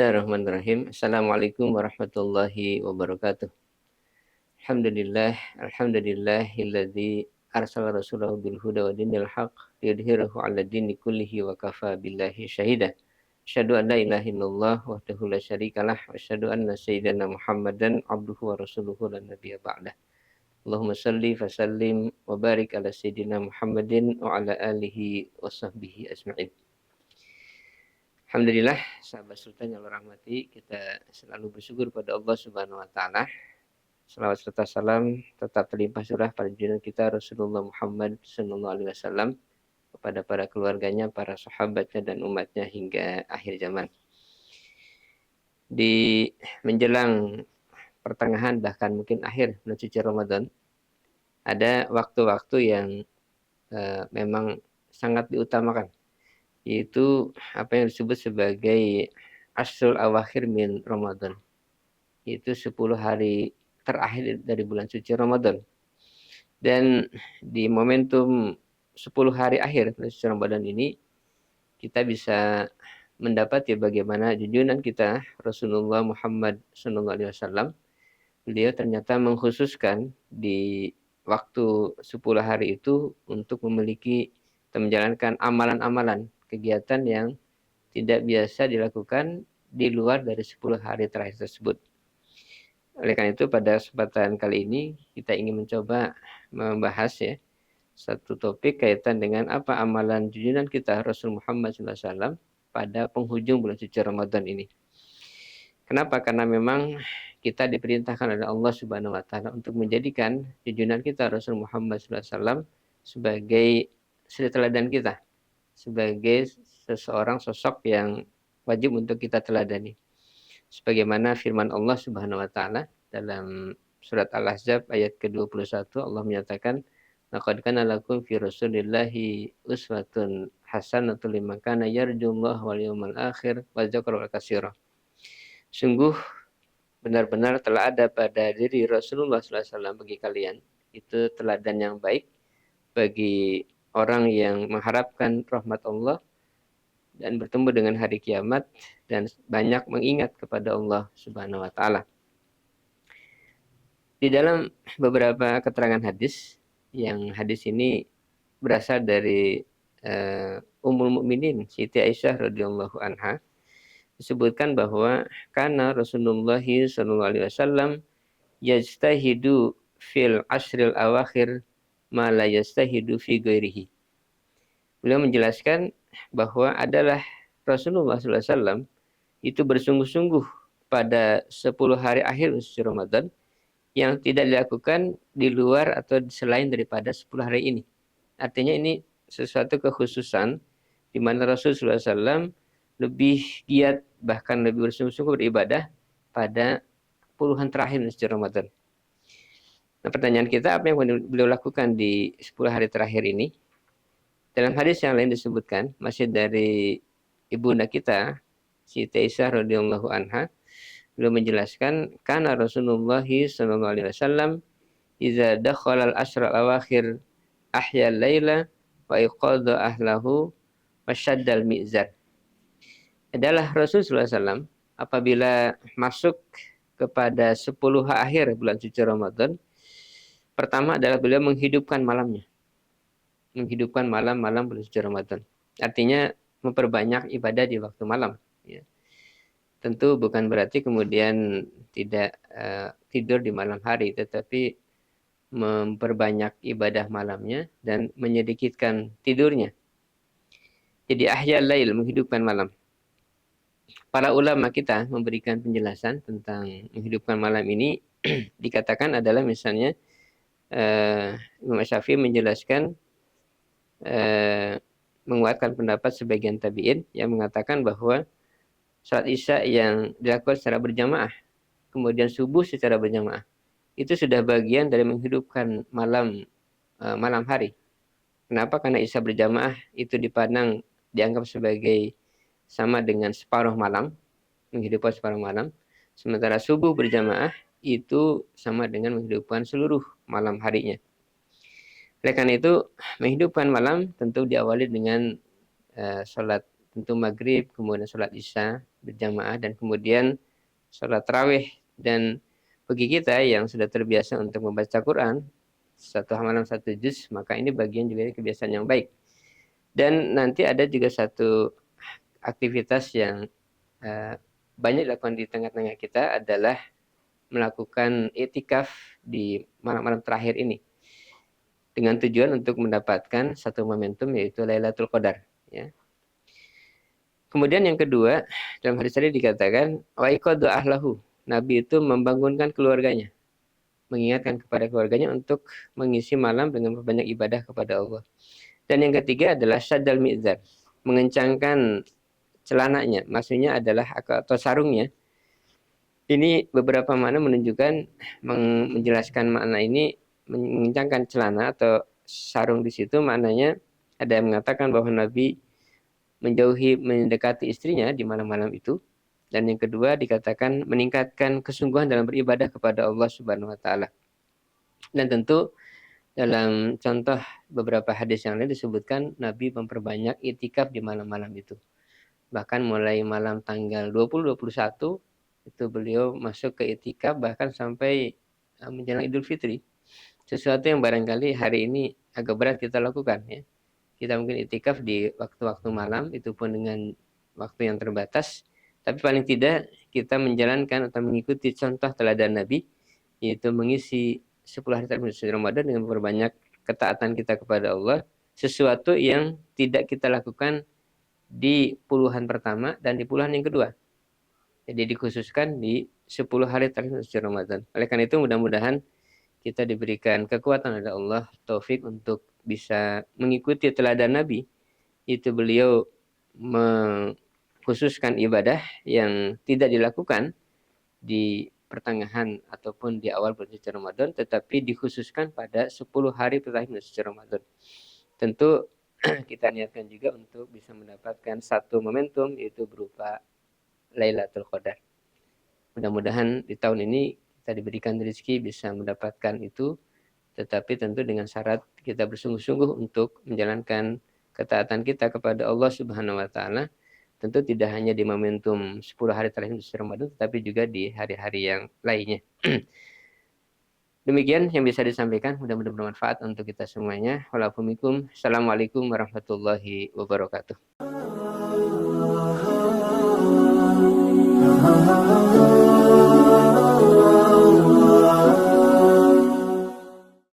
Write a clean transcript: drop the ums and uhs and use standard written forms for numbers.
Bismillahirrahmanirrahim. Assalamualaikum warahmatullahi wabarakatuh. Alhamdulillahilladzi arsala rasulahu bil huda wa dinil haqq liyudhhirahu 'ala dini kullihi wa kafa billahi syahida. Asyhadu an la ilaha illallah wahdahu la syarikalah wa asyhadu anna sayyidana Muhammadan abduhu wa rasuluhu la nabiyya ba'dah. Allahumma shalli wa sallim wa barik ala sayyidina Muhammadin wa ala alihi wa sahbihi ajma'in. Alhamdulillah, sahabat Sultan yang Allah rahmati, kita selalu bersyukur pada Allah Subhanahu wa taala. Salawat serta salam tetap terlimpah surah pada junjungan kita Rasulullah Muhammad sallallahu alaihi wasallam, kepada para keluarganya, para sahabatnya dan umatnya hingga akhir zaman. Di menjelang pertengahan bahkan mungkin akhir bulan suci Ramadan, ada waktu-waktu yang memang sangat diutamakan, yaitu apa yang disebut sebagai Ashrul Awakhir min Ramadan, yaitu 10 hari terakhir dari bulan suci Ramadan. Dan di momentum 10 hari akhir bulan suci Ramadan ini, kita bisa mendapat ya bagaimana junjungan kita Rasulullah Muhammad SAW. Beliau ternyata mengkhususkan di waktu 10 hari itu untuk memiliki atau menjalankan amalan-amalan, kegiatan yang tidak biasa dilakukan di luar dari 10 hari terakhir tersebut. Oleh karena itu pada kesempatan kali ini kita ingin mencoba membahas ya satu topik kaitan dengan apa amalan junjungan kita Rasul Muhammad SAW pada penghujung bulan suci Ramadan ini. Kenapa? Karena memang kita diperintahkan oleh Allah Subhanahu wa taala untuk menjadikan junjungan kita Rasul Muhammad SAW sebagai suri teladan kita, sebagai seseorang sosok yang wajib untuk kita teladani. Sebagaimana firman Allah Subhanahu wa taala dalam surat Al-Ahzab ayat ke-21, Allah menyatakan, "Laqad kana lakum fi Rasulillahi uswatun hasanatun liman kana yarjullaha wal yawmal akhir wa dzakara katsira." Sungguh benar-benar telah ada pada diri Rasulullah SAW bagi kalian itu teladan yang baik bagi orang yang mengharapkan rahmat Allah dan bertemu dengan hari kiamat dan banyak mengingat kepada Allah Subhanahu wa taala. Di dalam beberapa keterangan hadis, yang hadis ini berasal dari Ummul Mukminin Siti Aisyah radhiyallahu anha, disebutkan bahwa kana Rasulullah sallallahu alaihi wasallam yajtahidu fil ashril awakhir ma la yastahidu fi ghairihi. Beliau menjelaskan bahwa adalah Rasulullah SAW itu bersungguh-sungguh pada 10 hari akhir suci Ramadan yang tidak dilakukan di luar atau selain daripada 10 hari ini. Artinya ini sesuatu kekhususan di mana Rasulullah SAW lebih giat, bahkan lebih bersungguh-sungguh beribadah pada puluhan terakhir suci Ramadan. Nah, pertanyaan kita, apa yang beliau lakukan di 10 hari terakhir ini? Dalam hadis yang lain disebutkan, masih dari ibunda kita, Siti Aisyah radhiyallahu anha, beliau menjelaskan, kana Rasulullah sallallahu alaihi wasallam idza dakhala al-ashra al-awakhir ahya al-laila wa iqadha ahlahu wa shadda al-mizan. Adalah Rasulullah SAW apabila masuk kepada 10 akhir bulan suci Ramadan, pertama adalah beliau menghidupkan malamnya. Menghidupkan malam-malam bulan suci Ramadan. Artinya memperbanyak ibadah di waktu malam. Ya. Tentu bukan berarti kemudian tidak tidur di malam hari, tetapi memperbanyak ibadah malamnya dan menyedikitkan tidurnya. Jadi ahya lail, menghidupkan malam. Para ulama kita memberikan penjelasan tentang menghidupkan malam ini dikatakan adalah misalnya Imam Syafi'i menjelaskan menguatkan pendapat sebagian tabi'in yang mengatakan bahwa salat Isya yang dilakukan secara berjamaah, kemudian subuh secara berjamaah, itu sudah bagian dari menghidupkan malam hari. Kenapa? Karena Isya berjamaah itu dianggap sebagai sama dengan separuh malam, menghidupkan separuh malam. Sementara subuh berjamaah itu sama dengan menghidupkan seluruh malam harinya. Oleh karena itu, menghidupkan malam tentu diawali dengan sholat tentu maghrib, kemudian sholat isya berjamaah, dan kemudian sholat tarawih. Dan bagi kita yang sudah terbiasa untuk membaca Quran, satu malam satu juz, maka ini bagian juga kebiasaan yang baik. Dan nanti ada juga satu aktivitas yang banyak dilakukan di tengah-tengah kita adalah melakukan itikaf di malam-malam terakhir ini, dengan tujuan untuk mendapatkan satu momentum, yaitu Lailatul Qadar. Ya. Kemudian yang kedua, dalam hadis tadi dikatakan, wa iqadu ahlahu. Nabi itu membangunkan keluarganya, mengingatkan kepada keluarganya untuk mengisi malam dengan banyak ibadah kepada Allah. Dan yang ketiga adalah syaddal mi'zar, mengencangkan celananya, maksudnya adalah atau sarungnya. Ini beberapa makna menunjukkan, menjelaskan makna ini, mengencangkan celana atau sarung di situ, maknanya ada yang mengatakan bahwa Nabi mendekati istrinya di malam-malam itu. Dan yang kedua dikatakan meningkatkan kesungguhan dalam beribadah kepada Allah Subhanahu wa taala. Dan tentu dalam contoh beberapa hadis yang lain disebutkan Nabi memperbanyak itikaf di malam-malam itu. Bahkan mulai malam tanggal 20-21 itu beliau masuk ke itikaf, bahkan sampai menjelang Idul Fitri. Sesuatu yang barangkali hari ini agak berat kita lakukan, ya. Kita mungkin itikaf di waktu-waktu malam, itu pun dengan waktu yang terbatas, tapi paling tidak kita menjalankan atau mengikuti contoh teladan Nabi, yaitu mengisi 10 hari terakhir suci Ramadan dengan memperbanyak ketaatan kita kepada Allah, sesuatu yang tidak kita lakukan di puluhan pertama dan di puluhan yang kedua. Jadi dikhususkan di 10 hari terakhir suci Ramadan. Oleh karena itu mudah-mudahan kita diberikan kekuatan oleh Allah, taufik untuk bisa mengikuti teladan Nabi. Itu beliau mengkhususkan ibadah yang tidak dilakukan di pertengahan ataupun di awal bulan suci Ramadan, tetapi dikhususkan pada 10 hari terakhir suci Ramadan. Tentu kita niatkan juga untuk bisa mendapatkan satu momentum, yaitu berupa Lailatul Qadar. Mudah-mudahan di tahun ini kita diberikan rezeki bisa mendapatkan itu, tetapi tentu dengan syarat kita bersungguh-sungguh untuk menjalankan ketaatan kita kepada Allah Subhanahu wa taala. Tentu tidak hanya di momentum 10 hari terakhir Ramadan, tetapi juga di hari-hari yang lainnya. Demikian yang bisa disampaikan, mudah-mudahan bermanfaat untuk kita semuanya. Assalamualaikum warahmatullahi wabarakatuh.